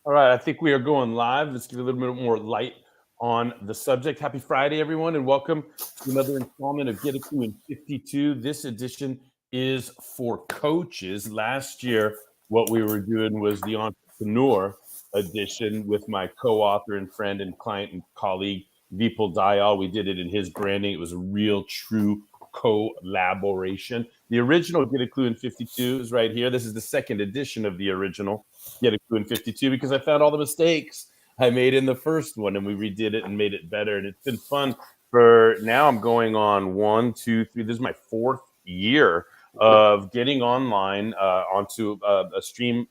All right, I think we are going live. Let's get a little bit more light on the subject. Happy Friday, everyone, and welcome to another installment of Get It To in 52. This edition is for coaches. Last year, what we were doing was the entrepreneur edition with my co-author and friend and client and colleague, Vipul Dayal. We did it in his branding. It was a real, true collaboration. The original Get a Clue in 52 is right here. This is the second edition of the original Get a Clue in 52 because I found all the mistakes I made in the first one and we redid it and made it better. And it's been fun for now. I'm going on 1, 2, 3. This is my fourth year of getting online onto a stream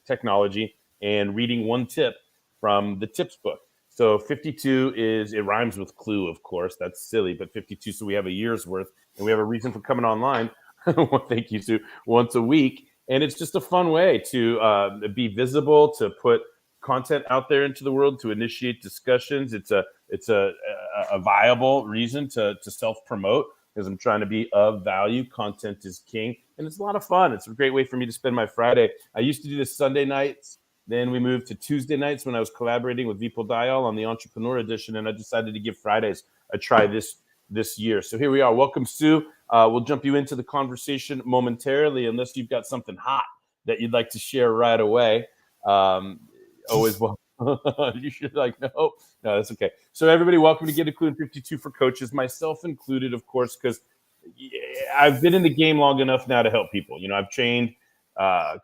technology and reading one tip from the tips book. So 52 is, it rhymes with clue, of course. That's silly, but 52, so we have a year's worth and we have a reason for coming online. Well, thank you, Sue, once a week. And it's just a fun way to be visible, to put content out there into the world, to initiate discussions. It's a viable reason to self promote because I'm trying to be of value. Content is king, and it's a lot of fun. It's a great way for me to spend my Friday. I used to do this Sunday nights. Then we moved to Tuesday nights when I was collaborating with Vipul Dayal on the Entrepreneur Edition, and I decided to give Fridays a try this year. So here we are. Welcome, Sue. We'll jump you into the conversation momentarily, unless you've got something hot that you'd like to share right away. Always well. You should no, that's okay. So everybody, welcome to Get a Clue in 52 for coaches, myself included, of course, because I've been in the game long enough now to help people. I've trained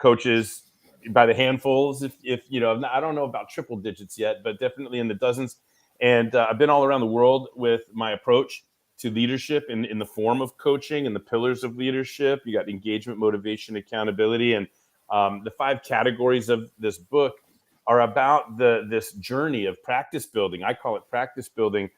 coaches by the handfuls. If I don't know about triple digits yet, but definitely in the dozens. And I've been all around the world with my approach to leadership in the form of coaching and the pillars of leadership. You got engagement, motivation, accountability, and the 5 categories of this book are about this journey of practice building. I call it practice building,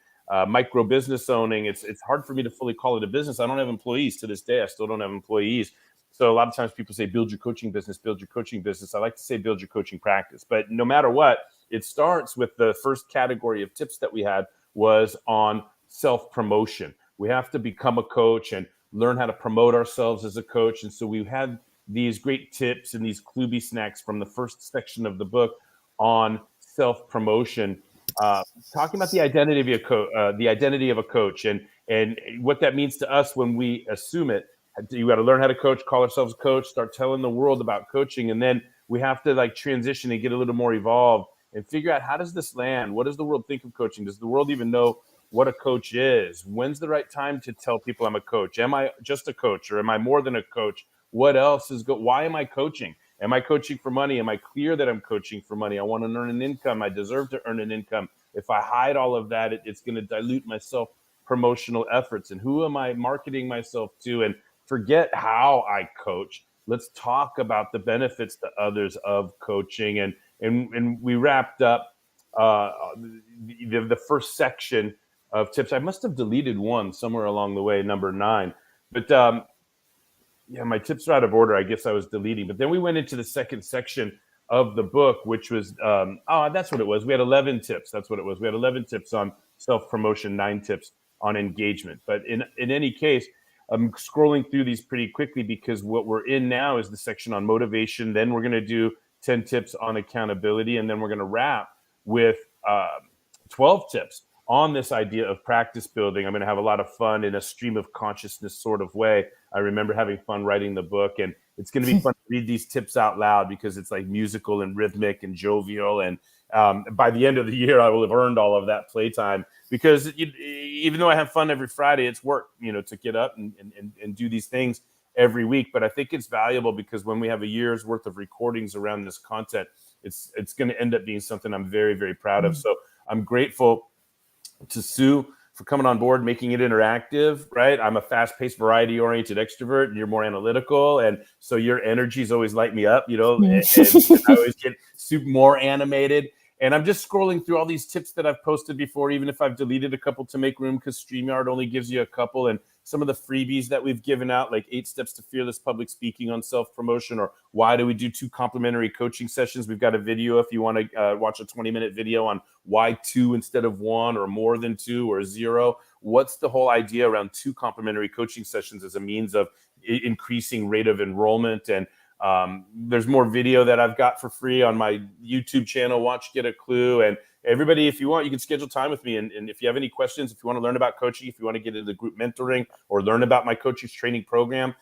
micro business owning. It's hard for me to fully call it a business. I don't have employees to this day. I still don't have employees. So a lot of times people say, build your coaching business, build your coaching business. I like to say, build your coaching practice. But no matter what, it starts with the first category of tips that we had was on self-promotion. We have to become a coach and learn how to promote ourselves as a coach. And so we had these great tips and these Cluby snacks from the first section of the book on self-promotion, talking about the identity of a coach, and what that means to us when we assume it. You got to learn how to coach, call ourselves a coach, start telling the world about coaching, and then we have to transition and get a little more evolved and figure out, how does this land? What does the world think of coaching? Does the world even know what a coach is? When's the right time to tell people I'm a coach? Am I just a coach, or am I more than a coach? What else is why am I coaching? Am I coaching for money? Am I clear that I'm coaching for money? I want to earn an income. I deserve to earn an income. If I hide all of that, it's going to dilute my self-promotional efforts. And who am I marketing myself to? And forget how I coach. Let's talk about the benefits to others of coaching. And we wrapped up the first section of tips. I must have deleted one somewhere along the way, number 9. But yeah, my tips are out of order. I guess I was deleting. But then we went into the second section of the book, which was, that's what it was. We had 11 tips. That's what it was. We had 11 tips on self-promotion, 9 tips on engagement. But in any case, I'm scrolling through these pretty quickly because what we're in now is the section on motivation. Then we're going to do 10 tips on accountability. And then we're going to wrap with 12 tips on this idea of practice building. I'm going to have a lot of fun in a stream of consciousness sort of way. I remember having fun writing the book, and it's going to be fun to read these tips out loud because it's like musical and rhythmic and jovial. And by the end of the year, I will have earned all of that playtime because even though I have fun every Friday, it's work, to get up and do these things every week. But I think it's valuable because when we have a year's worth of recordings around this content, it's going to end up being something I'm very, very proud of. So I'm grateful to Sue for coming on board, making it interactive, right? I'm a fast-paced, variety-oriented extrovert, and you're more analytical, and so your energies always light me up, and I always get super more animated. And I'm just scrolling through all these tips that I've posted before, even if I've deleted a couple to make room because StreamYard only gives you a couple. And some of the freebies that we've given out, like 8 steps to fearless public speaking on self-promotion, or why do we do 2 complimentary coaching sessions? We've got a video if you want to watch a 20-minute video on why 2 instead of 1, or more than 2, or 0. What's the whole idea around 2 complimentary coaching sessions as a means of increasing rate of enrollment? And There's more video that I've got for free on my YouTube channel, Watch Get a Clue. And everybody, if you want, you can schedule time with me. And if you have any questions, if you want to learn about coaching, if you want to get into group mentoring or learn about my coaches training program,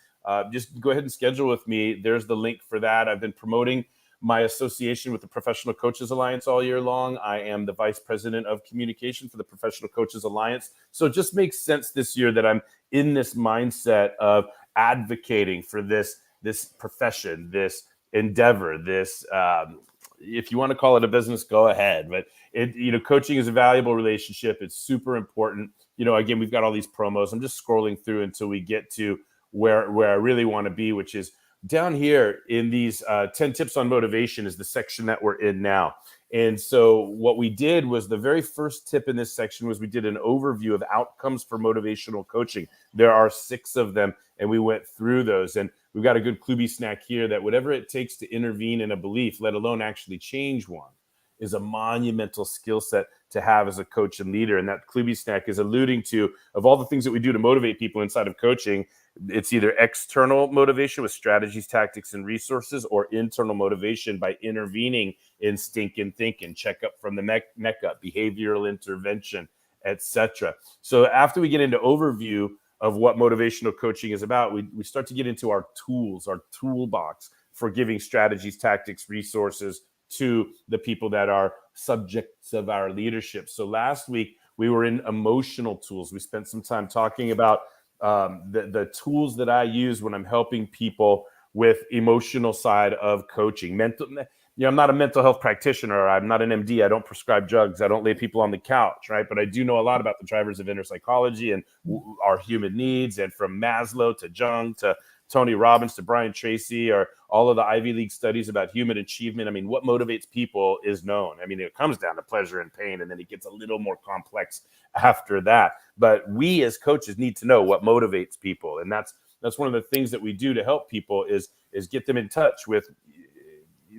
just go ahead and schedule with me. There's the link for that. I've been promoting my association with the Professional Coaches Alliance all year long. I am the vice president of communication for the Professional Coaches Alliance. So it just makes sense this year that I'm in this mindset of advocating for this profession, this endeavor, this, if you want to call it a business, go ahead. But coaching is a valuable relationship. It's super important. Again, we've got all these promos. I'm just scrolling through until we get to where I really want to be, which is down here in these 10 tips on motivation is the section that we're in now. And so what we did was the very first tip in this section was we did an overview of outcomes for motivational coaching. There are 6 of them, and we went through those. And we've got a good Klubi snack here that whatever it takes to intervene in a belief, let alone actually change one, is a monumental skill set to have as a coach and leader. And that Klubi snack is alluding to, of all the things that we do to motivate people inside of coaching, it's either external motivation with strategies, tactics, and resources, or internal motivation by intervening in stinking thinking, check up from the neck up, behavioral intervention, etc. So after we get into overview of what motivational coaching is about, we start to get into our tools, our toolbox for giving strategies, tactics, resources to the people that are subjects of our leadership. So last week we were in emotional tools. We spent some time talking about the tools that I use when I'm helping people with emotional side of coaching. I'm not a mental health practitioner. I'm not an MD. I don't prescribe drugs. I don't lay people on the couch, right? But I do know a lot about the drivers of inner psychology and our human needs. And from Maslow to Jung to Tony Robbins to Brian Tracy, or all of the Ivy League studies about human achievement. I mean, what motivates people is known. I mean, it comes down to pleasure and pain, and then it gets a little more complex after that. But we as coaches need to know what motivates people. And that's one of the things that we do to help people is get them in touch with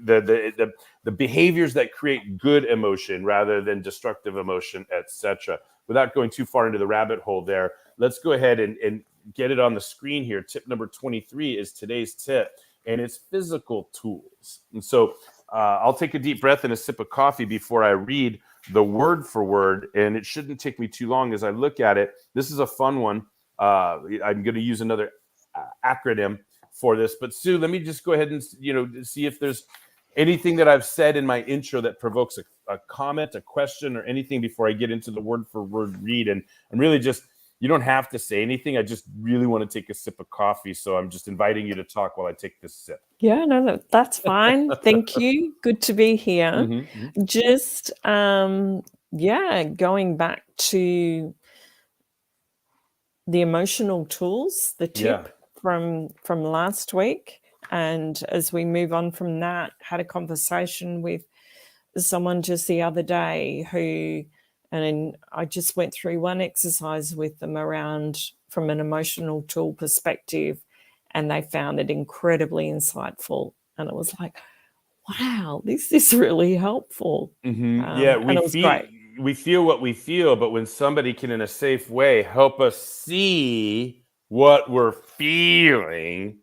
the behaviors that create good emotion rather than destructive emotion, etc. Without going too far into the rabbit hole there, let's go ahead and get it on the screen here. Tip number 23 is today's tip, and it's physical tools. And so I'll take a deep breath and a sip of coffee before I read the word for word, and it shouldn't take me too long as I look at it. This is a fun one. I'm going to use another acronym for this, but Sue, let me just go ahead and see if there's anything that I've said in my intro that provokes a comment, a question, or anything before I get into the word for word read. And I'm really just, you don't have to say anything. I just really want to take a sip of coffee. So I'm just inviting you to talk while I take this sip. Yeah, no, that's fine. Thank you. Good to be here. Mm-hmm. Just, going back to the emotional tools, the tip from last week. And as we move on from that, had a conversation with someone just the other day and I just went through one exercise with them around from an emotional tool perspective, and they found it incredibly insightful. And it was like, wow, this is really helpful. Mm-hmm. We feel what we feel, but when somebody can, in a safe way, help us see what we're feeling,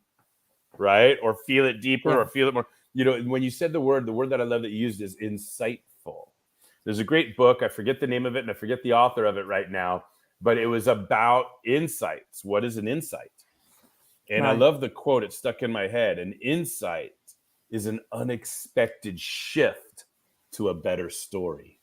right? Or feel it deeper or feel it more. When you said the word that I love that you used is insightful. There's a great book. I forget the name of it and I forget the author of it right now, but it was about insights. What is an insight? And I love the quote. It stuck in my head. An insight is an unexpected shift to a better story.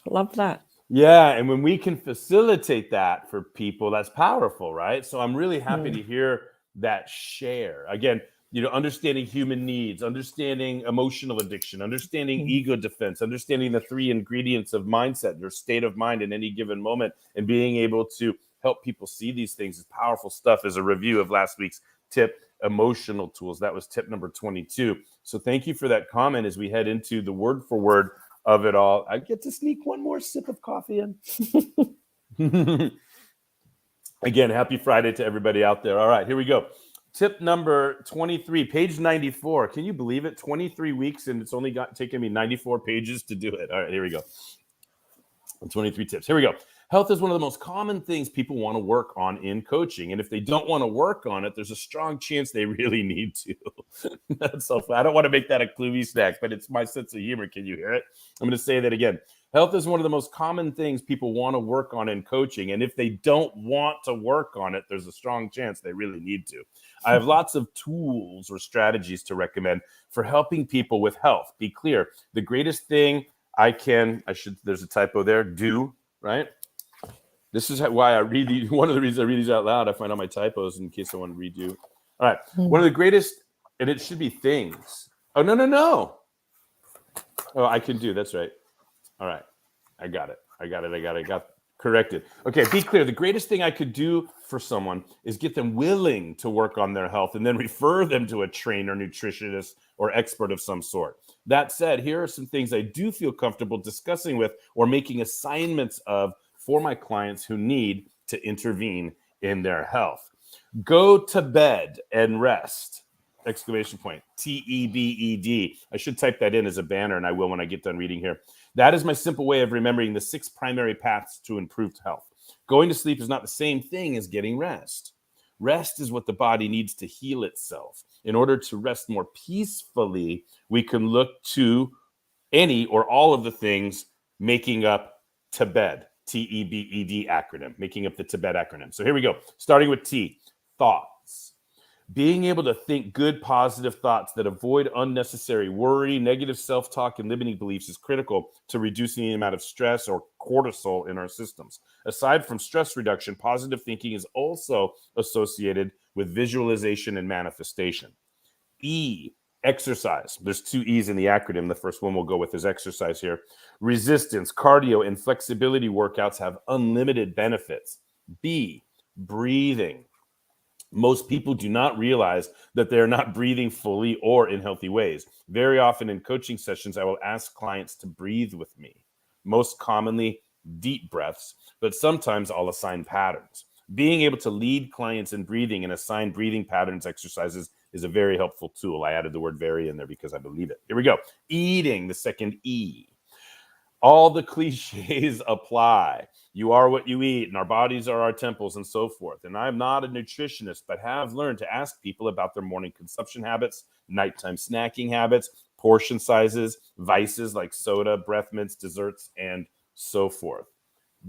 Love that. Yeah. And when we can facilitate that for people, that's powerful, right? So I'm really happy to hear that share. Again, understanding human needs, understanding emotional addiction, understanding ego defense, understanding the 3 ingredients of mindset, their state of mind in any given moment, and being able to help people see these things is powerful stuff. As a review of last week's tip, emotional tools. That was tip number 22. So thank you for that comment as we head into the word for word of it all. I get to sneak one more sip of coffee in. Again, happy Friday to everybody out there. All right, here we go. Tip number 23, page 94. Can you believe it? 23 weeks, and it's only taken me 94 pages to do it. All right, here we go. 23 tips. Here we go. Health is one of the most common things people want to work on in coaching. And if they don't want to work on it, there's a strong chance they really need to. That's so fun. I don't want to make that a Cluey snack, but it's my sense of humor. Can you hear it? I'm going to say that again. Health is one of the most common things people want to work on in coaching. And if they don't want to work on it, there's a strong chance they really need to. I have lots of tools or strategies to recommend for helping people with health. Be clear, the greatest thing there's a typo there, do, right? This is why I read these. One of the reasons I read these out loud, I find out my typos in case I want to redo. All right. One of the greatest, and it should be things. Oh, no. Oh, I can do. That's right. All right. I got it. I got corrected. Okay. Be clear. The greatest thing I could do for someone is get them willing to work on their health and then refer them to a trainer, nutritionist, or expert of some sort. That said, here are some things I do feel comfortable discussing with or making assignments of for my clients who need to intervene in their health. Go to bed and rest. Exclamation point. TEBED. I should type that in as a banner, and I will when I get done reading here. That is my simple way of remembering the 6 primary paths to improved health. Going to sleep is not the same thing as getting rest. Rest is what the body needs to heal itself. In order to rest more peacefully, we can look to any or all of the things making up TEBED. TEBED acronym, making up the TEBED acronym. So here we go. Starting with T, thoughts. Being able to think good, positive thoughts that avoid unnecessary worry, negative self-talk, and limiting beliefs is critical to reducing the amount of stress or cortisol in our systems. Aside from stress reduction, positive thinking is also associated with visualization and manifestation. E, exercise. There's 2 E's in the acronym. The first one we'll go with is exercise here. Resistance, cardio, and flexibility workouts have unlimited benefits. B, breathing. Most people do not realize that they're not breathing fully or in healthy ways. Very often in coaching sessions, I will ask clients to breathe with me. Most commonly, deep breaths, but sometimes I'll assign patterns. Being able to lead clients in breathing and assign breathing patterns exercises is a very helpful tool. I added the word very in there because I believe it. Here we go. Eating, the second E. All the cliches apply. You are what you eat, and our bodies are our temples, and so forth. And I'm not a nutritionist, but have learned to ask people about their morning consumption habits, nighttime snacking habits, portion sizes, vices like soda, breath mints, desserts, and so forth.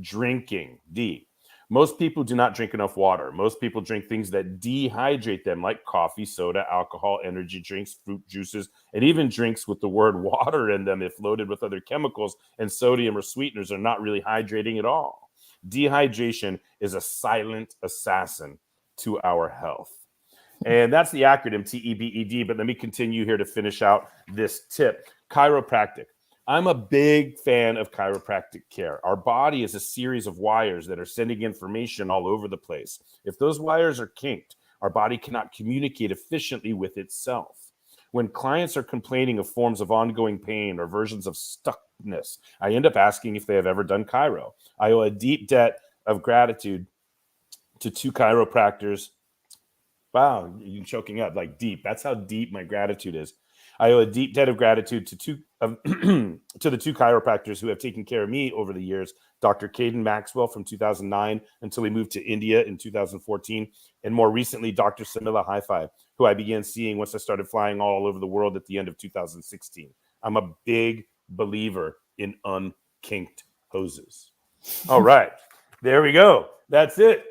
Drinking, D. Most people do not drink enough water. Most people drink things that dehydrate them, like coffee, soda, alcohol, energy drinks, fruit juices, and even drinks with the word water in them, if loaded with other chemicals and sodium or sweeteners, are not really hydrating at all. Dehydration is a silent assassin to our health. And that's the acronym TEBED, but let me continue here to finish out this tip. Chiropractic. I'm a big fan of chiropractic care. Our body is a series of wires that are sending information all over the place. If those wires are kinked, our body cannot communicate efficiently with itself. When clients are complaining of forms of ongoing pain or versions of stuckness, I end up asking if they have ever done chiro. I owe a deep debt of gratitude to 2 chiropractors. Wow, you're choking up, like deep. That's how deep my gratitude is. I owe a deep debt of gratitude to the 2 chiropractors who have taken care of me over the years. Dr. Caden Maxwell from 2009 until he moved to India in 2014. And more recently, Dr. Samila Hi-Fi, who I began seeing once I started flying all over the world at the end of 2016. I'm a big believer in unkinked hoses. All right, there we go. That's it.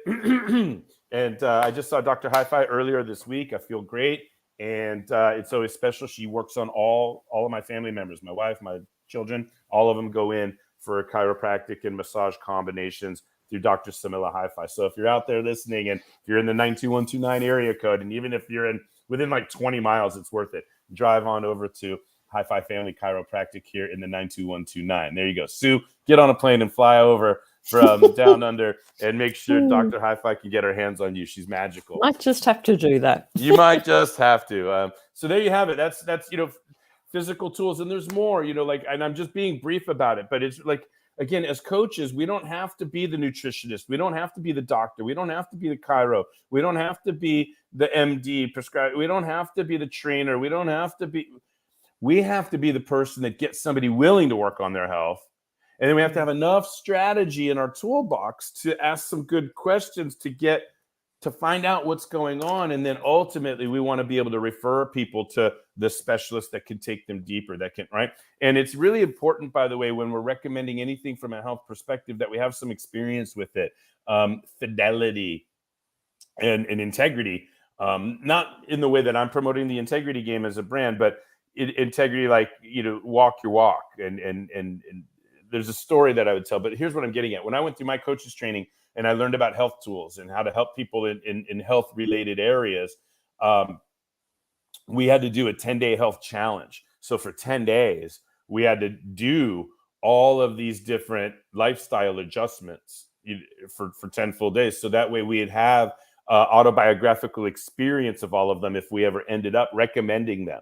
And I just saw Dr. Hi-Fi earlier this week. I feel great. And it's always special. She works on all of my family members, my wife, my children, all of them go in for chiropractic and massage combinations through Dr. Samila Hi-Fi. So if you're out there listening and if you're in the 92129 area code, and even if you're within like 20 miles, it's worth it. Drive on over to Hi-Fi Family Chiropractic here in the 92129. There you go. Sue, get on a plane and fly over from down under and make sure Dr. Hi-Fi can get her hands on you. She's magical. Might just have to do that. You might just have to. So there you have it. That's physical tools, and there's more. And I'm just being brief about it, but it's like, again, as coaches, we don't have to be the nutritionist. We don't have to be the doctor. We don't have to be the chiro. We don't have to be the MD prescribed. We don't have to be the trainer. We have to be the person that gets somebody willing to work on their health And then we have to have enough strategy in our toolbox to ask some good questions to find out what's going on. And then ultimately we want to be able to refer people to the specialist that can take them deeper, right? And it's really important, by the way, when we're recommending anything from a health perspective, that we have some experience with it. Fidelity and integrity, not in the way that I'm promoting the integrity game as a brand, but integrity, like, walk your walk. And there's a story that I would tell, but here's what I'm getting at. When I went through my coaches training and I learned about health tools and how to help people in health related areas, we had to do a 10-day health challenge. So for 10 days, we had to do all of these different lifestyle adjustments for 10 full days. So that way we'd have autobiographical experience of all of them if we ever ended up recommending them,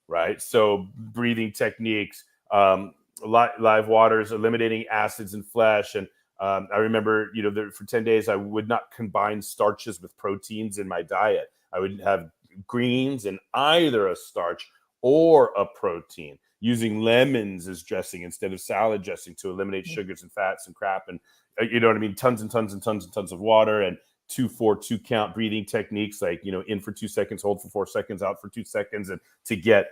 right? So breathing techniques, live waters, eliminating acids in flesh. And I remember, for 10 days, I would not combine starches with proteins in my diet. I would have greens and either a starch or a protein, using lemons as dressing instead of salad dressing to eliminate sugars and fats and crap. And you know what I mean? Tons and tons and tons and tons of water, and 2-4-2 count breathing techniques, like, in for 2 seconds, hold for 4 seconds, out for 2 seconds, and to get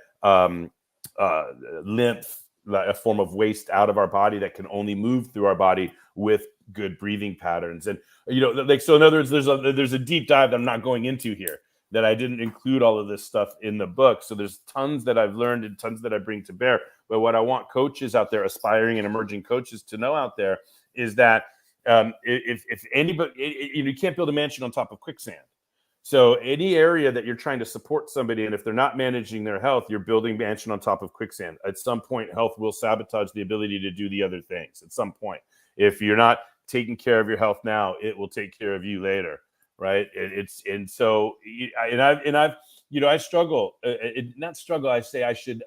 lymph, a form of waste, out of our body that can only move through our body with good breathing patterns. And so in other words, there's a deep dive that I'm not going into here, that I didn't include all of this stuff in the book. So there's tons that I've learned and tons that I bring to bear. But what I want coaches out there, aspiring and emerging coaches, to know out there is that if anybody, you can't build a mansion on top of quicksand. So any area that you're trying to support somebody in, if they're not managing their health, you're building mansion on top of quicksand. At some point, health will sabotage the ability to do the other things. At some point, if you're not taking care of your health now, it will take care of you later, right? I struggle. Not struggle. I say I should.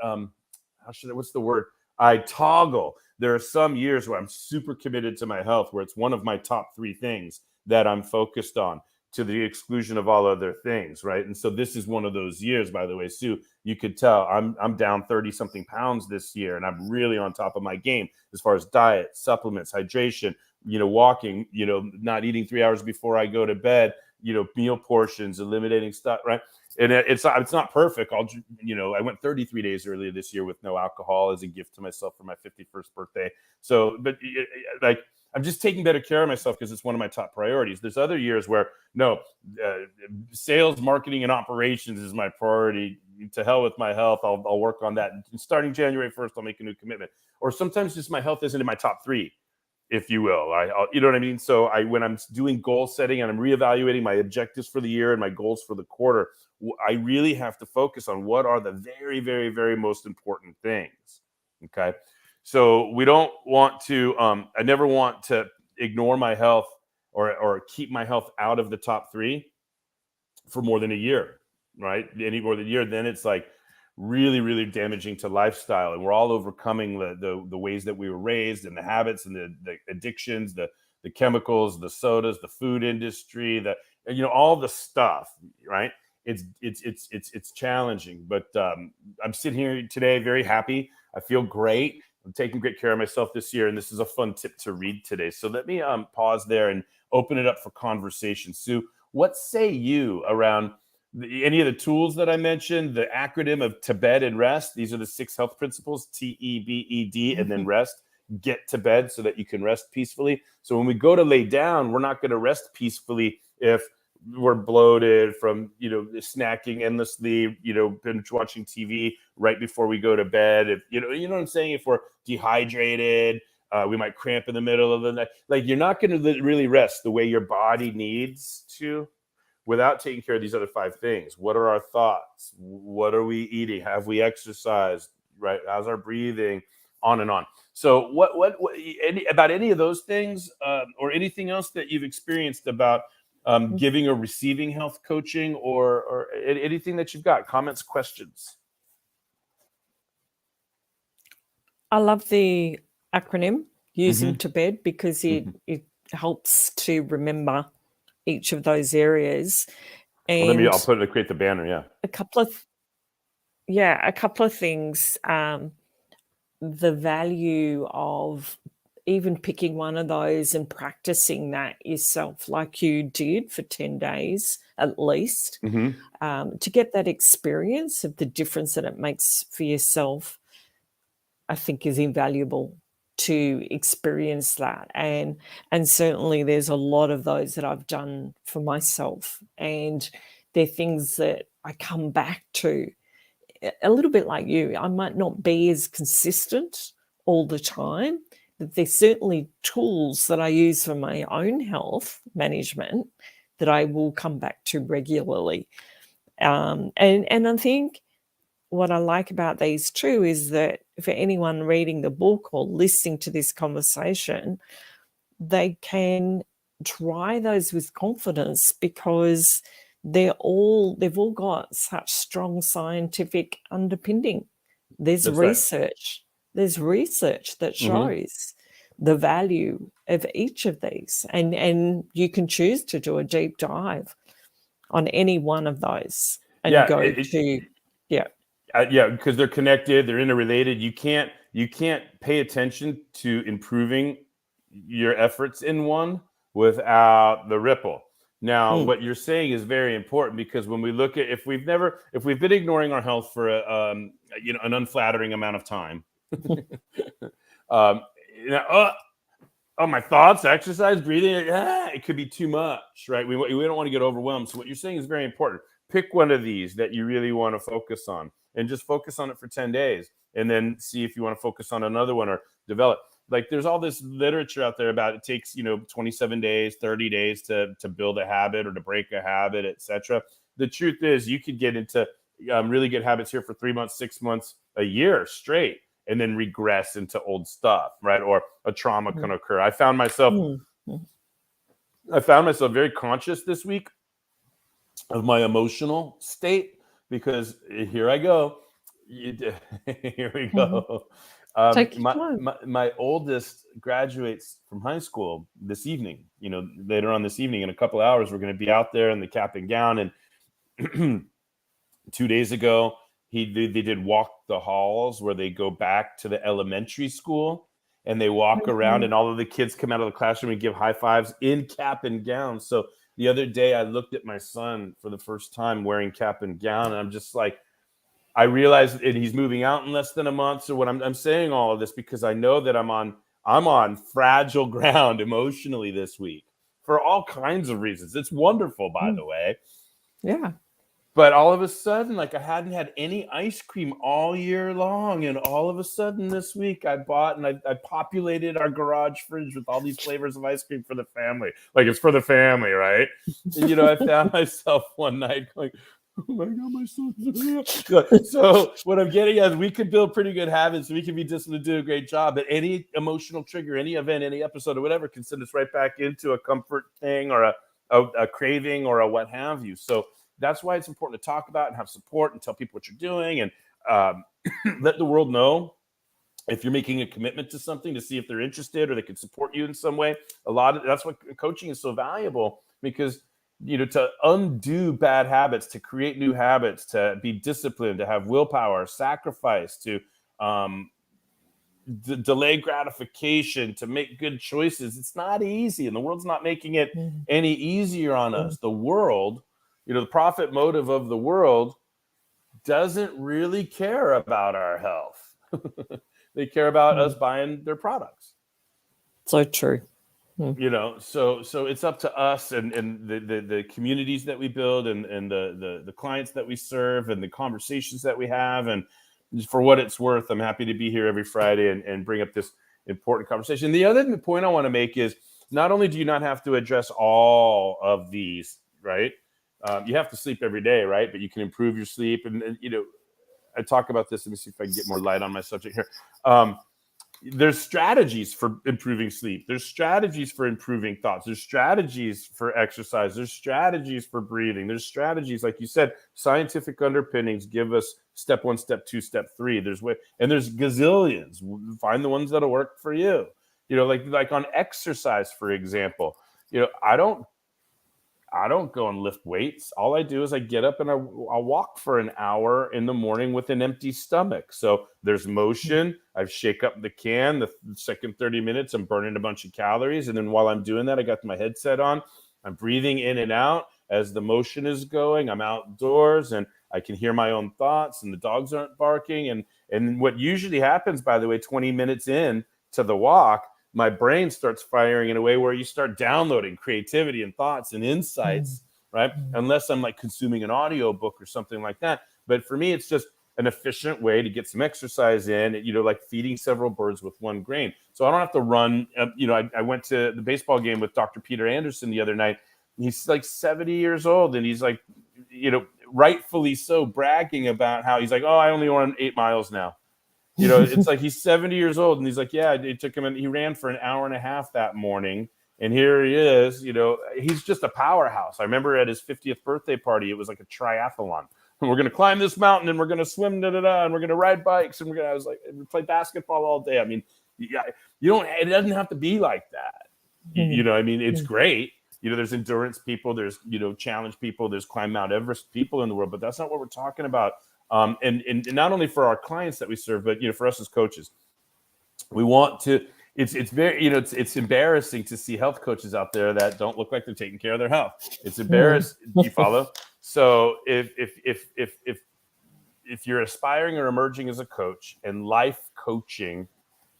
What's the word? I toggle. There are some years where I'm super committed to my health, where it's one of my top 3 things that I'm focused on, to the exclusion of all other things, right? And so this is one of those years, by the way, Sue, you could tell I'm down 30 something pounds this year, and I'm really on top of my game as far as diet, supplements, hydration, walking, not eating 3 hours before I go to bed, meal portions, eliminating stuff, right? And it's not perfect. I went 33 days earlier this year with no alcohol as a gift to myself for my 51st birthday. So, but I'm just taking better care of myself because it's one of my top priorities. There's other years where sales, marketing, and operations is my priority. To hell with my health. I'll work on that. And starting January 1st, I'll make a new commitment. Or sometimes just my health isn't in my top 3, if you will. You know what I mean? So when I'm doing goal setting and I'm reevaluating my objectives for the year and my goals for the quarter, I really have to focus on what are the very, very, very most important things. Okay. So we don't want to, I never want to ignore my health or keep my health out of the top 3 for more than a year, right? Any more than a year, then it's like really, really damaging to lifestyle. And we're all overcoming the ways that we were raised, and the habits and the addictions, the chemicals, the sodas, the food industry, all the stuff, right? It's challenging, but I'm sitting here today very happy. I feel great. I'm taking great care of myself this year, and this is a fun tip to read today. So let me pause there and open it up for conversation. Sue, what say you around any of the tools that I mentioned, the acronym of TEBED and rest? These are the 6 health principles, TEBED, and then rest. Get to bed so that you can rest peacefully. So when we go to lay down, we're not going to rest peacefully if we're bloated from, snacking endlessly, binge watching TV right before we go to bed. If, you know what I'm saying? If we're dehydrated, we might cramp in the middle of the night. Like, you're not going to really rest the way your body needs to without taking care of these other 5 things. What are our thoughts? What are we eating? Have we exercised? Right? How's our breathing? On and on. So about any of those things or anything else that you've experienced about giving or receiving health coaching or anything that you've got, comments, questions? I love the acronym, using TEBED, because it helps to remember each of those areas. And I'll create the banner. Yeah. A couple of things. The value of even picking one of those and practicing that yourself, like you did for 10 days at least, to get that experience of the difference that it makes for yourself, I think is invaluable to experience that. And certainly there's a lot of those that I've done for myself, and they're things that I come back to a little bit like you. I might not be as consistent all the time, but there's certainly tools that I use for my own health management that I will come back to regularly. And I think what I like about these too is that for anyone reading the book or listening to this conversation, they can try those with confidence, because they've all got such strong scientific underpinning. There's That's research. right. There's research that shows the value of each of these, and you can choose to do a deep dive on any one of those and because they're connected, they're interrelated. You can't pay attention to improving your efforts in one without the ripple. Now, what you're saying is very important, because when we look at, if we've been ignoring our health for an unflattering amount of time, my thoughts, exercise, breathing, it could be too much, right? We don't want to get overwhelmed. So what you're saying is very important. Pick one of these that you really want to focus on, and just focus on it for 10 days, and then see if you want to focus on another one or develop. Like, there's all this literature out there about it takes 27 days, 30 days to build a habit or to break a habit, etc. The truth is, you could get into really good habits here for 3 months, 6 months, a year straight, and then regress into old stuff, right? Or a trauma can occur. I found myself very conscious this week of my emotional state, because here I go. Here we go. My oldest graduates from high school this evening. Later on this evening, in a couple of hours, we're going to be out there in the cap and gown. And 2 days ago, they did walk the halls, where they go back to the elementary school and they walk around, and all of the kids come out of the classroom and give high fives in cap and gown. So the other day, I looked at my son for the first time wearing cap and gown, and I'm just like, I realized, and he's moving out in less than a month. So what I'm saying all of this because I know that I'm on fragile ground emotionally this week for all kinds of reasons. It's wonderful, by the way. Yeah. But all of a sudden, like, I hadn't had any ice cream all year long. And all of a sudden this week, I bought and I populated our garage fridge with all these flavors of ice cream for the family. Like, it's for the family, right? And, I found myself one night going, oh my God, my son's. So what I'm getting at is, we could build pretty good habits. We can be disciplined, do a great job. But any emotional trigger, any event, any episode or whatever can send us right back into a comfort thing or a craving or a what have you. So that's why it's important to talk about and have support and tell people what you're doing, and let the world know if you're making a commitment to something, to see if they're interested or they can support you in some way. That's what coaching is so valuable, because to undo bad habits, to create new habits, to be disciplined, to have willpower, sacrifice, to delay gratification, to make good choices. It's not easy, and the world's not making it any easier on us. The world, the profit motive of the world doesn't really care about our health. They care about us buying their products. So true. So it's up to us and the communities that we build and the clients that we serve and the conversations that we have. And for what it's worth, I'm happy to be here every Friday and bring up this important conversation. The other point I want to make is, not only do you not have to address all of these, right? You have to sleep every day, right? But you can improve your sleep. And I talk about this. Let me see if I can get more light on my subject here. There's strategies for improving sleep. There's strategies for improving thoughts. There's strategies for exercise. There's strategies for breathing. There's strategies, like you said, scientific underpinnings give us step 1, step 2, step 3. There's gazillions. Find the ones that'll work for you. Like on exercise, for example. I don't go and lift weights. All I do is I get up and I'll walk for an hour in the morning with an empty stomach. So there's motion. I shake up the can. The second 30 minutes, I'm burning a bunch of calories. And then while I'm doing that, I got my headset on. I'm breathing in and out as the motion is going. I'm outdoors and I can hear my own thoughts and the dogs aren't barking. And what usually happens, by the way, 20 minutes in to the walk, my brain starts firing in a way where you start downloading creativity and thoughts and insights, right? Unless I'm like consuming an audio book or something like that. But for me, it's just an efficient way to get some exercise in, like feeding several birds with one grain. So I don't have to run. I went to the baseball game with Dr. Peter Anderson the other night. He's like 70 years old and he's like, rightfully so, bragging about how he's like, oh, I only run 8 miles now. It's like he's 70 years old and he's like, yeah, it took him, and he ran for an hour and a half that morning. And here he is, he's just a powerhouse. I remember at his 50th birthday party, it was like a triathlon. And we're going to climb this mountain and we're going to swim, and we're going to ride bikes. And I was like, we play basketball all day. I mean, it doesn't have to be like that. It's great. There's endurance people, there's, challenge people, there's climb Mount Everest people in the world, but that's not what we're talking about. And not only for our clients that we serve, but for us as coaches, we want to. It's very it's embarrassing to see health coaches out there that don't look like they're taking care of their health. It's embarrassing. You follow? So if you're aspiring or emerging as a coach, and life coaching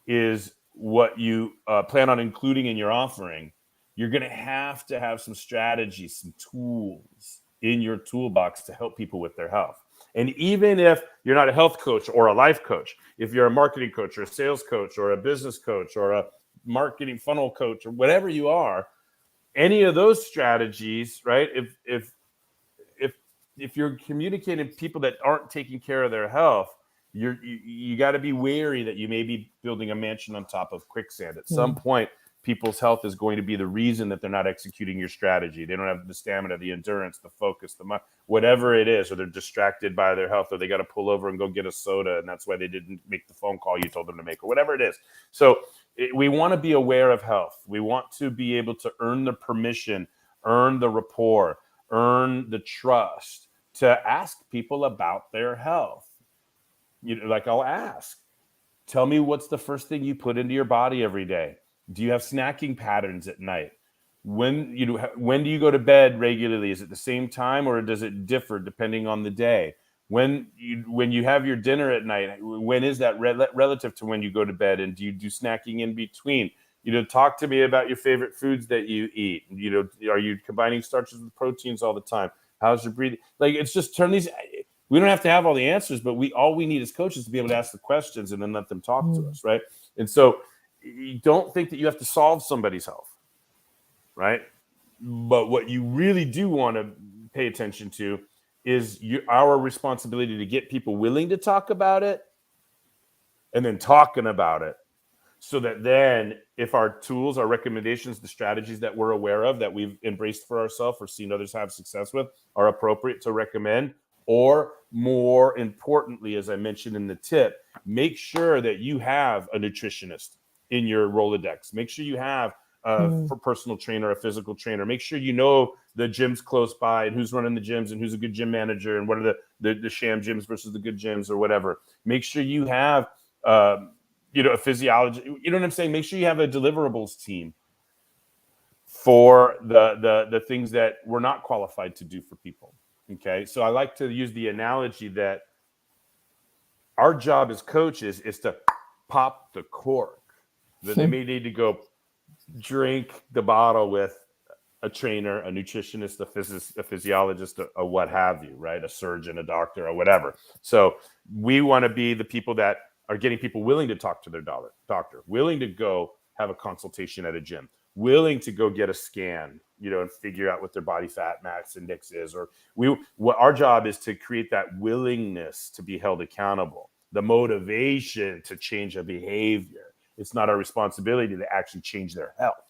is what you plan on including in your offering, you're going to have some strategies, some tools in your toolbox to help people with their health. And even if you're not a health coach or a life coach, if you're a marketing coach or a sales coach or a business coach or a marketing funnel coach or whatever you are, any of those strategies, right? If you're communicating to people that aren't taking care of their health, you got to be wary that you may be building a mansion on top of quicksand. At some point, people's health is going to be the reason that they're not executing your strategy. They don't have the stamina, the endurance, the focus, whatever it is, or they're distracted by their health, or they got to pull over and go get a soda, and that's why they didn't make the phone call you told them to make, or whatever it is. So we want to be aware of health. We want to be able to earn the permission, earn the rapport, earn the trust to ask people about their health. Like I'll ask, tell me what's the first thing you put into your body every day? Do you have snacking patterns at night? When do you go to bed regularly? Is it the same time or does it differ depending on the day? When you have your dinner at night, when is that relative to when you go to bed? And do you do snacking in between? Talk to me about your favorite foods that you eat. Are you combining starches with proteins all the time? How's your breathing? Like, it's just turn these. We don't have to have all the answers, but all we need as coaches to be able to ask the questions and then let them talk to us, right? And so you don't think that you have to solve somebody's health, right? But what you really do want to pay attention to is our responsibility to get people willing to talk about it and then talking about it, so that then if our tools, our recommendations, the strategies that we're aware of, that we've embraced for ourselves or seen others have success with, are appropriate to recommend. Or more importantly, as I mentioned in the tip, make sure that you have a nutritionist in your Rolodex. Make sure you have a personal trainer, a physical trainer. Make sure you know the gyms close by and who's running the gyms and who's a good gym manager and what are the sham gyms versus the good gyms or whatever. Make sure you have a physiology. You know what I'm saying? Make sure you have a deliverables team for the things that we're not qualified to do for people. Okay, so I like to use the analogy that our job as coaches is to pop the cork. That they may need to go drink the bottle with a trainer, a nutritionist, a physiologist, a what have you, right? A surgeon, a doctor, or whatever. So we want to be the people that are getting people willing to talk to their doctor, willing to go have a consultation at a gym, willing to go get a scan, and figure out what their body fat max index is. Or what our job is to create that willingness to be held accountable, the motivation to change a behavior. It's not our responsibility to actually change their health.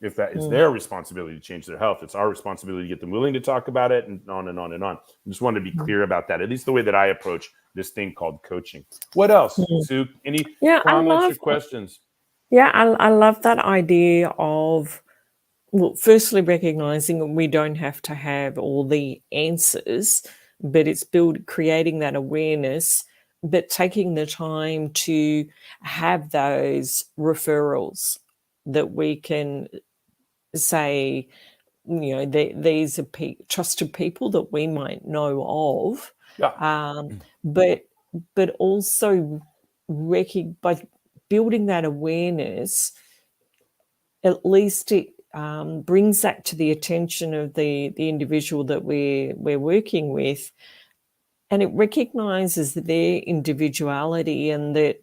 If that is their responsibility to change their health, it's our responsibility to get them willing to talk about it, and on and on and on. I just wanted to be clear about that, at least the way that I approach this thing called coaching. What else, Sue? Any comments or questions? Yeah, I love that idea of Well, firstly, recognizing that we don't have to have all the answers, but it's creating that awareness, but taking the time to have those referrals that we can say, these are trusted people that we might know of. Yeah. But also by building that awareness, at least it brings that to the attention of the individual that we're working with, and it recognizes their individuality, and that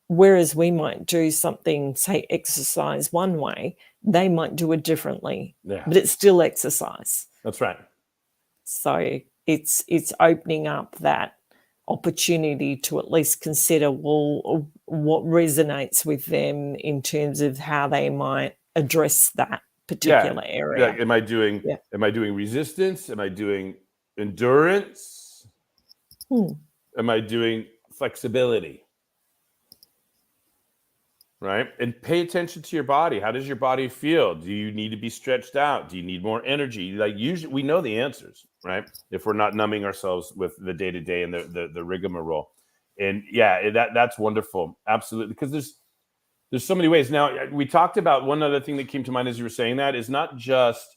whereas we might do something, say exercise one way, they might do it differently, but it's still exercise. That's right. So it's opening up that opportunity to at least consider, well, what resonates with them in terms of how they might address that particular area. Like, am I doing resistance? Am I doing endurance? Am I doing flexibility? Right? And pay attention to your body. How does your body feel? Do you need to be stretched out? Do you need more energy? Like, usually we know the answers, right? If we're not numbing ourselves with the day-to-day and the rigmarole. And that's wonderful. Absolutely. Because there's so many ways. Now, we talked about one other thing that came to mind as you were saying that is not just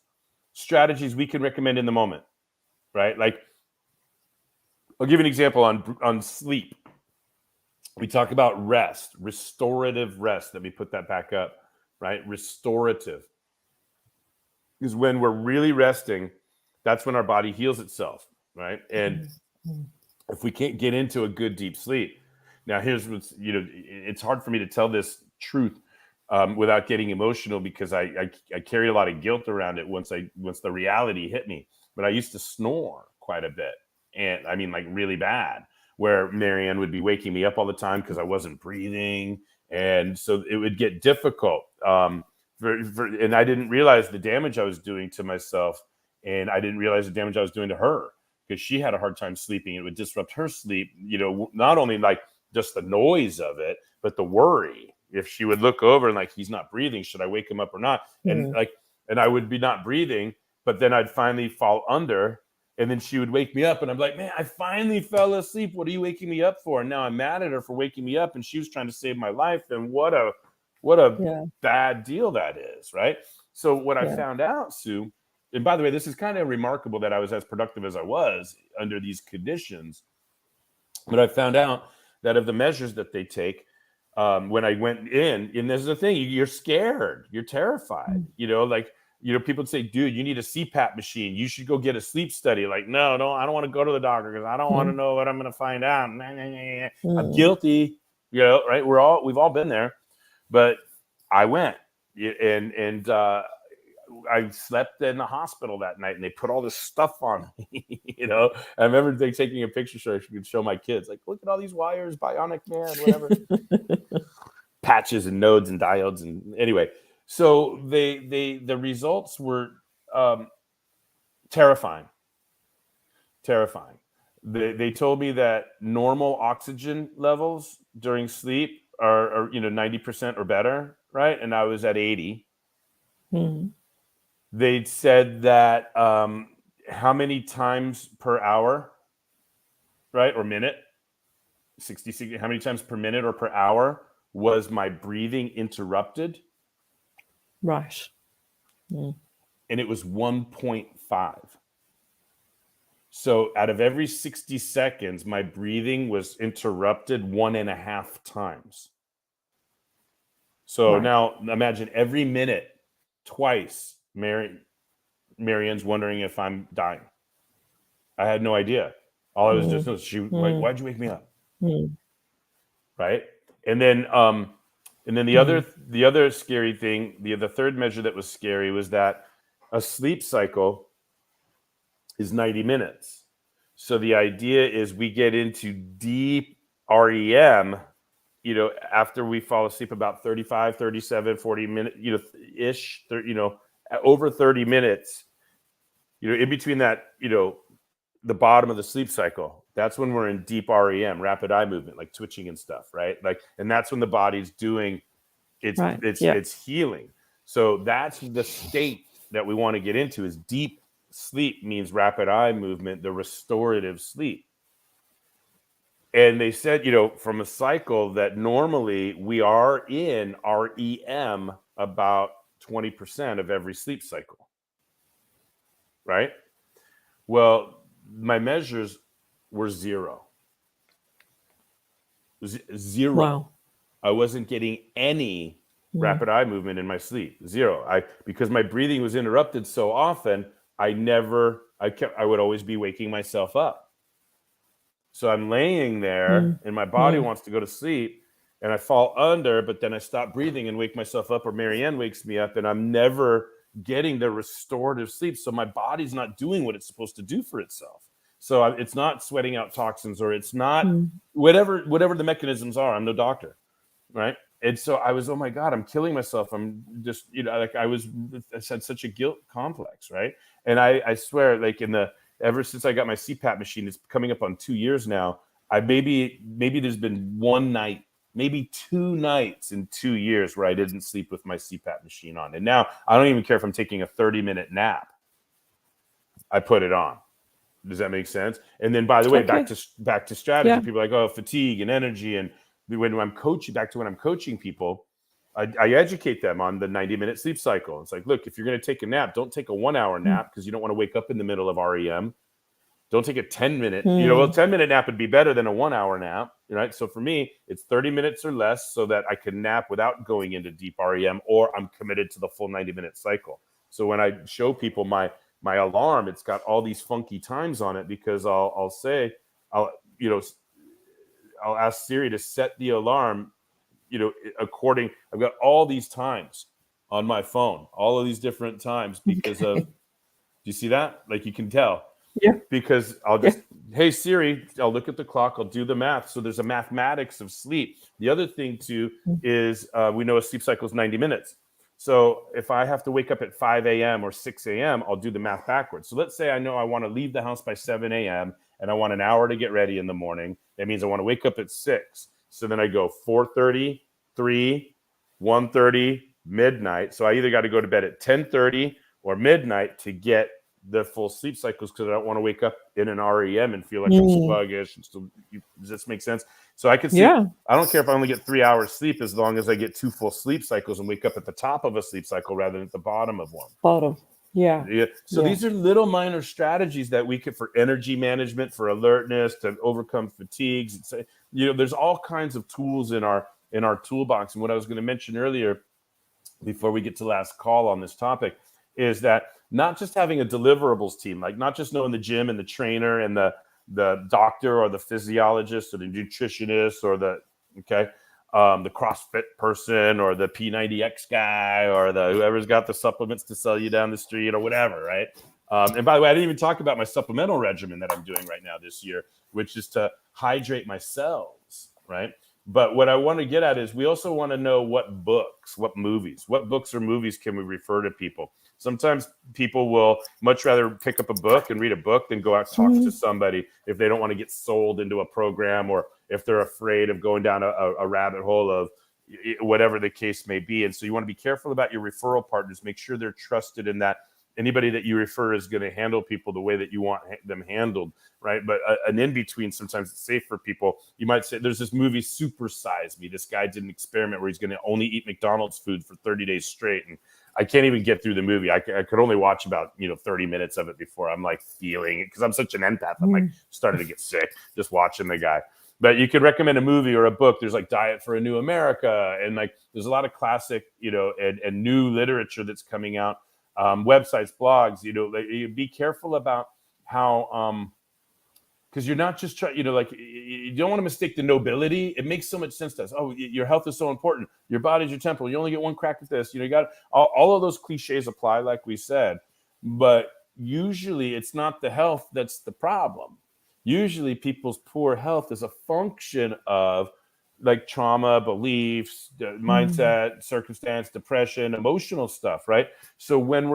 strategies we can recommend in the moment, right? Like, I'll give you an example on sleep. We talk about rest, restorative rest. Let me put that back up, right? Restorative. Because when we're really resting, that's when our body heals itself, right? And if we can't get into a good deep sleep, now here's what's, it's hard for me to tell this truth without getting emotional, because I carried a lot of guilt around it once the reality hit me. But I used to snore quite a bit, and I mean, like, really bad, where Marianne would be waking me up all the time because I wasn't breathing. And so it would get difficult. And I didn't realize the damage I was doing to myself. And I didn't realize the damage I was doing to her, because she had a hard time sleeping. It would disrupt her sleep, not only like just the noise of it, but the worry. If she would look over and, like, he's not breathing, should I wake him up or not? And I would be not breathing, but then I'd finally fall under. And then she would wake me up, and I'm like, man, I finally fell asleep. What are you waking me up for? And now I'm mad at her for waking me up, and she was trying to save my life. And what a bad deal that is, right? So what I found out, Sue, and by the way, this is kind of remarkable that I was as productive as I was under these conditions. But I found out that of the measures that they take, when I went in, and this is the thing, you're scared, you're terrified, people would say, dude, you need a CPAP machine. You should go get a sleep study. Like, no, I don't want to go to the doctor because I don't want to know what I'm going to find out. I'm guilty, right? We've all been there. But I went, and I slept in the hospital that night, and they put all this stuff on me. I remember they taking a picture so I could show my kids, like, look at all these wires, bionic man, whatever. Patches and nodes and diodes. And anyway, so the results were terrifying. They told me that normal oxygen levels during sleep are 90% or better, right? And I was at 80. They said that how many times per hour, right, or minute, 60, how many times per minute or per hour was my breathing interrupted? Right. And it was 1.5. So out of every 60 seconds, my breathing was interrupted 1.5 times. So now imagine every minute, twice, Marianne's wondering if I'm dying. I had no idea. All I was just like, why'd you wake me up? Right. And then the other scary thing, the third measure that was scary was that a sleep cycle is 90 minutes. So the idea is we get into deep REM, after we fall asleep about 35, 37, 40 minutes, ish, over 30 minutes, in between that, the bottom of the sleep cycle, that's when we're in deep REM, rapid eye movement, like twitching and stuff, right? Like, and that's when the body's doing its healing. So that's the state that we want to get into. Is deep sleep means rapid eye movement, the restorative sleep. And they said, from a cycle that normally we are in REM about 20% of every sleep cycle, right? Well, my measures were zero. Zero. Wow. I wasn't getting any rapid eye movement in my sleep. Zero. Because my breathing was interrupted so often, I would always be waking myself up. So I'm laying there and my body wants to go to sleep and I fall under, but then I stop breathing and wake myself up, or Marianne wakes me up, and I'm never getting the restorative sleep. So my body's not doing what it's supposed to do for itself. So it's not sweating out toxins, or it's not whatever the mechanisms are. I'm no doctor, right? And so I was, oh my God, I'm killing myself. I'm just, I had such a guilt complex, right? And I swear, ever since I got my CPAP machine, it's coming up on 2 years now. Maybe there's been one night, maybe 2 nights in 2 years where I didn't sleep with my CPAP machine on. And now I don't even care if I'm taking a 30-minute nap. I put it on. Does that make sense? And then, by the way, back to strategy. Yeah. People are like, oh, fatigue and energy. And when I'm coaching people, I educate them on the 90-minute sleep cycle. It's like, look, if you're going to take a nap, don't take a 1-hour nap because you don't want to wake up in the middle of REM. Don't take a 10-minute, 10-minute nap would be better than a 1-hour nap, right? So for me, it's 30 minutes or less so that I can nap without going into deep REM, or I'm committed to the full 90-minute cycle. So when I show people my alarm, it's got all these funky times on it because I'll ask Siri to set the alarm, I've got all these times on my phone, all of these different times because of, do you see that? Like, you can tell. Yeah. Because I'll just, hey Siri, I'll look at the clock, I'll do the math. So there's a mathematics of sleep. The other thing too is we know a sleep cycle is 90 minutes. So if I have to wake up at 5 a.m. or 6 a.m., I'll do the math backwards. So let's say I know I want to leave the house by 7 a.m. and I want an hour to get ready in the morning. That means I want to wake up at 6. So then I go 4:30, 3, 1:30, midnight. So I either got to go to bed at 10:30 or midnight to get the full sleep cycles, because I don't want to wake up in an REM and feel like I'm sluggish. And still, does this make sense? So I can see, I don't care if I only get 3 hours sleep as long as I get 2 full sleep cycles and wake up at the top of a sleep cycle rather than at the bottom of one. So these are little minor strategies that we could, for energy management, for alertness, to overcome fatigues. There's all kinds of tools in our toolbox. And what I was going to mention earlier, before we get to last call on this topic, is that not just having a deliverables team, like not just knowing the gym and the trainer and the doctor or the physiologist or the nutritionist or the CrossFit person or the P90X guy or whoever's got the supplements to sell you down the street or whatever, right? And by the way, I didn't even talk about my supplemental regimen that I'm doing right now this year, which is to hydrate my cells, right? But what I want to get at is we also want to know what books or movies can we refer to people. Sometimes people will much rather pick up a book and read a book than go out and talk to somebody if they don't want to get sold into a program, or if they're afraid of going down a rabbit hole of whatever the case may be. And so you want to be careful about your referral partners. Make sure they're trusted, in that anybody that you refer is going to handle people the way that you want them handled, right? But an in-between, sometimes it's safe for people. You might say, there's this movie, Super Size Me. This guy did an experiment where he's going to only eat McDonald's food for 30 days straight. And I can't even get through the movie. I could only watch about 30 minutes of it before I'm like feeling it, because I'm such an empath. I'm like starting to get sick just watching the guy. But you could recommend a movie or a book. There's like Diet for a New America, and like there's a lot of classic, and new literature that's coming out. Websites, blogs, be careful about how, because you're not just trying, you don't want to mistake the nobility. It makes so much sense to us. Oh, your health is so important. Your body's your temple. You only get one crack at this. You got all of those cliches apply, like we said, but usually it's not the health that's the problem. Usually people's poor health is a function of like trauma, beliefs, mindset, circumstance, depression, emotional stuff, right? So when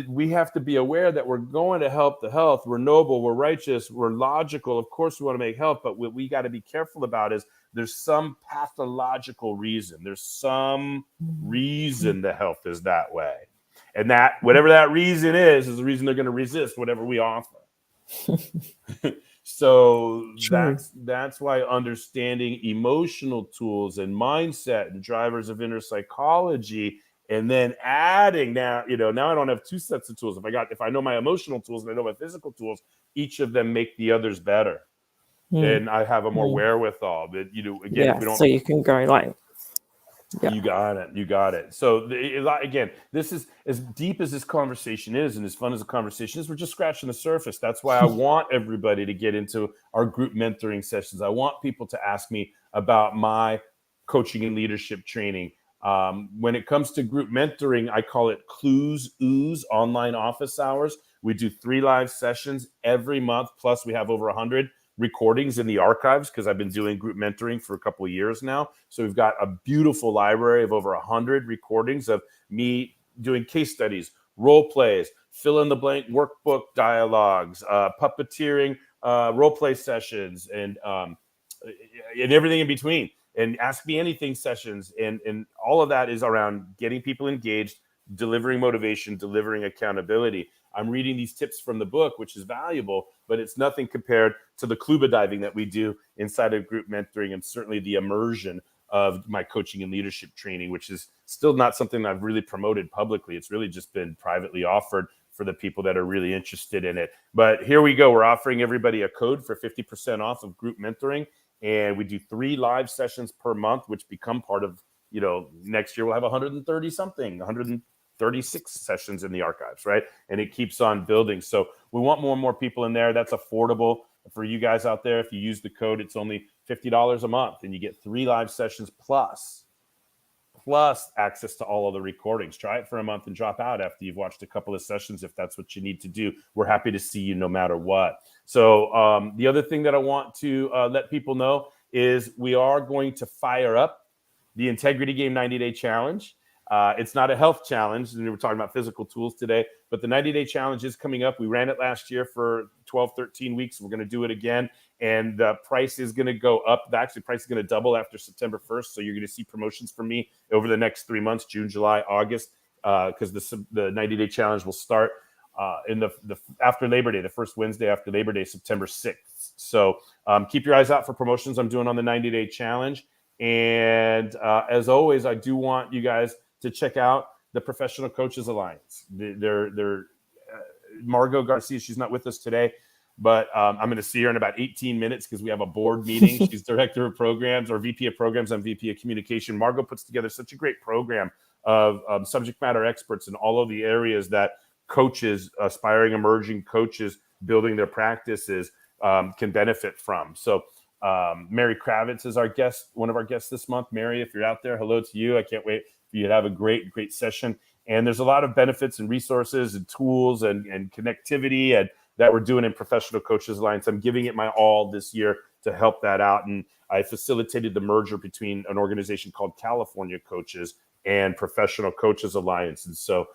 we have to be aware that we're going to help the health. We're noble, we're righteous, we're logical. Of course, we want to make health, but what we got to be careful about is there's some pathological reason. There's some reason the health is that way. And that whatever that reason is the reason they're going to resist whatever we offer. So that's why understanding emotional tools and mindset and drivers of inner psychology, and then adding now I don't have two sets of tools. If I know my emotional tools and I know my physical tools, each of them make the others better. And I have a more wherewithal. But again, if we don't, so you can go like. Yeah. You got it. So again, this is as deep as this conversation is, and as fun as the conversation is, we're just scratching the surface. That's why I want everybody to get into our group mentoring sessions. I want people to ask me about my coaching and leadership training. When it comes to group mentoring, I call it Clues Ooze online office hours. We do 3 live sessions every month. Plus we have over 100 recordings in the archives because I've been doing group mentoring for a couple of years now. So we've got a beautiful library of over 100 recordings of me doing case studies, role plays, fill in the blank workbook dialogues, puppeteering, role play sessions, and everything in between, and ask me anything sessions. And all of that is around getting people engaged, delivering motivation, delivering accountability. I'm reading these tips from the book, which is valuable, but it's nothing compared to the scuba diving that we do inside of group mentoring, and certainly the immersion of my coaching and leadership training, which is still not something I've really promoted publicly. It's really just been privately offered for the people that are really interested in it. But here we go. We're offering everybody a code for 50% off of group mentoring. And we do 3 live sessions per month, which become part of, next year we'll have 136 sessions in the archives, right? And it keeps on building. So we want more and more people in there. That's affordable for you guys out there. If you use the code, it's only $50 a month, and you get 3 live sessions plus access to all of the recordings. Try it for a month and drop out after you've watched a couple of sessions if that's what you need to do. We're happy to see you no matter what. So the other thing that I want to let people know is we are going to fire up the Integrity Game 90-Day Challenge. It's not a health challenge, and we're talking about physical tools today, but the 90-day challenge is coming up. We ran it last year for 12, 13 weeks. We're going to do it again, and the price is going to go up. Actually, the price is going to double after September 1st, so you're going to see promotions from me over the next 3 months, June, July, August, because the 90-day challenge will start in the after Labor Day, the first Wednesday after Labor Day, September 6th. So keep your eyes out for promotions I'm doing on the 90-day challenge. And as always, I do want you guys to check out the Professional Coaches Alliance. They're Margot Garcia, she's not with us today, but I'm going to see her in about 18 minutes because we have a board meeting. She's Director of Programs, or VP of Programs. I'm VP of Communication. Margot puts together such a great program of subject matter experts in all of the areas that coaches, aspiring emerging coaches building their practices can benefit from. So Mary Kravitz is our guest, one of our guests this month. Mary, if you're out there, hello to you. I can't wait for you to have a great session. And there's a lot of benefits and resources and tools and connectivity and that we're doing in Professional Coaches Alliance. I'm giving it my all this year to help that out. And I facilitated the merger between an organization called California Coaches and Professional Coaches Alliance. And so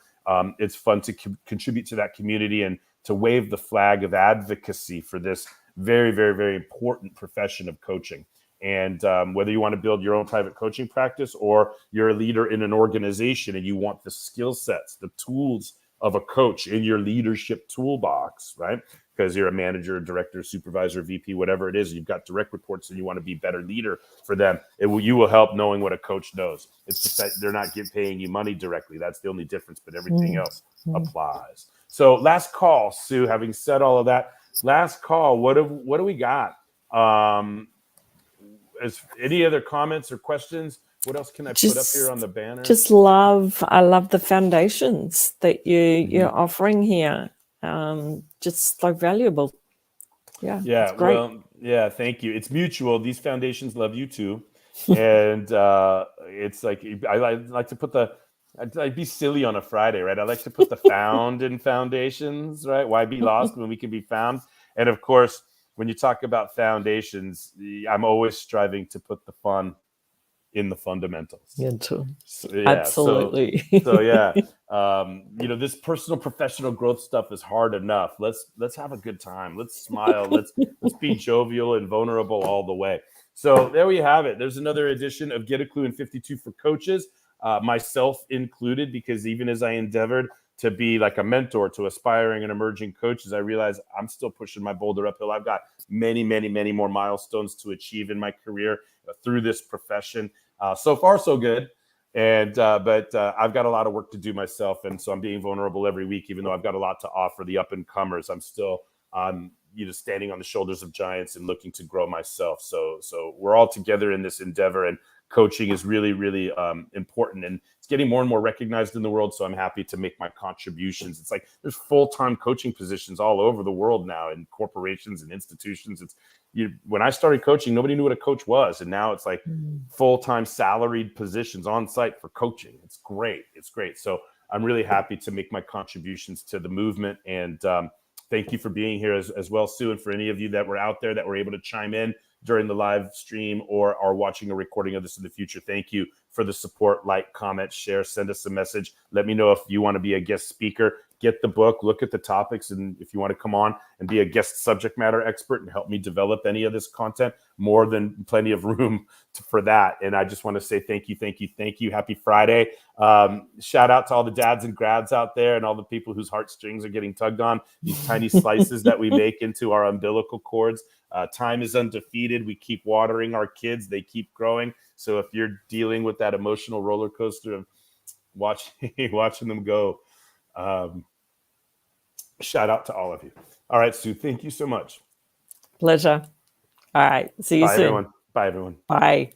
it's fun to contribute to that community and to wave the flag of advocacy for this very, very, very important profession of coaching. And whether you want to build your own private coaching practice or you're a leader in an organization and you want the skill sets, the tools of a coach in your leadership toolbox, right? Because you're a manager, director, supervisor, VP, whatever it is, you've got direct reports and you want to be a better leader for them. You will help knowing what a coach knows. It's just that they're not paying you money directly. That's the only difference, but everything else applies. So last call, Sue, having said all of that, last call, what do we got? As any other comments or questions? What else can I put up here on the banner? I love the foundations that you're offering here. Just so valuable. Yeah, great. Well, yeah, thank you. It's mutual. These foundations love you too. And it's like, I like to put I'd be silly on a Friday, right? I like to put the found in foundations, right? Why be lost when we can be found? And of course, when you talk about foundations, I'm always striving to put the fun in the fundamentals. So, yeah, absolutely. This personal professional growth stuff is hard enough. Let's have a good time. Let's smile. let's be jovial and vulnerable all the way. So there we have it. There's another edition of Get a Clue in 52 for coaches, myself included, because even as I endeavored to be like a mentor to aspiring and emerging coaches, I realize I'm still pushing my boulder uphill. I've got many, many, many more milestones to achieve in my career through this profession. So far, so good. But I've got a lot of work to do myself. And so I'm being vulnerable every week, even though I've got a lot to offer the up and comers. I'm still standing on the shoulders of giants and looking to grow myself. So we're all together in this endeavor, and coaching is really, really important, and it's getting more and more recognized in the world. So I'm happy to make my contributions. It's like there's full-time coaching positions all over the world now in corporations and institutions. When I started coaching, nobody knew what a coach was, and now it's like full-time salaried positions on site for coaching. It's great. So I'm really happy to make my contributions to the movement, and thank you for being here as well, Sue, and for any of you that were out there that were able to chime in during the live stream or are watching a recording of this in the future. Thank you for the support. Like, comment, share, send us a message. Let me know if you want to be a guest speaker. Get the book, look at the topics, and if you want to come on and be a guest subject matter expert and help me develop any of this content, more than plenty of room for that. And I just want to say thank you. Happy Friday. Shout out to all the dads and grads out there and all the people whose heartstrings are getting tugged on, these tiny slices that we make into our umbilical cords. Time is undefeated. We keep watering our kids. They keep growing. So if you're dealing with that emotional roller coaster of watching them go, shout out to all of you. All right, Sue, thank you so much. Pleasure. All right. See you soon. Bye, everyone. Bye.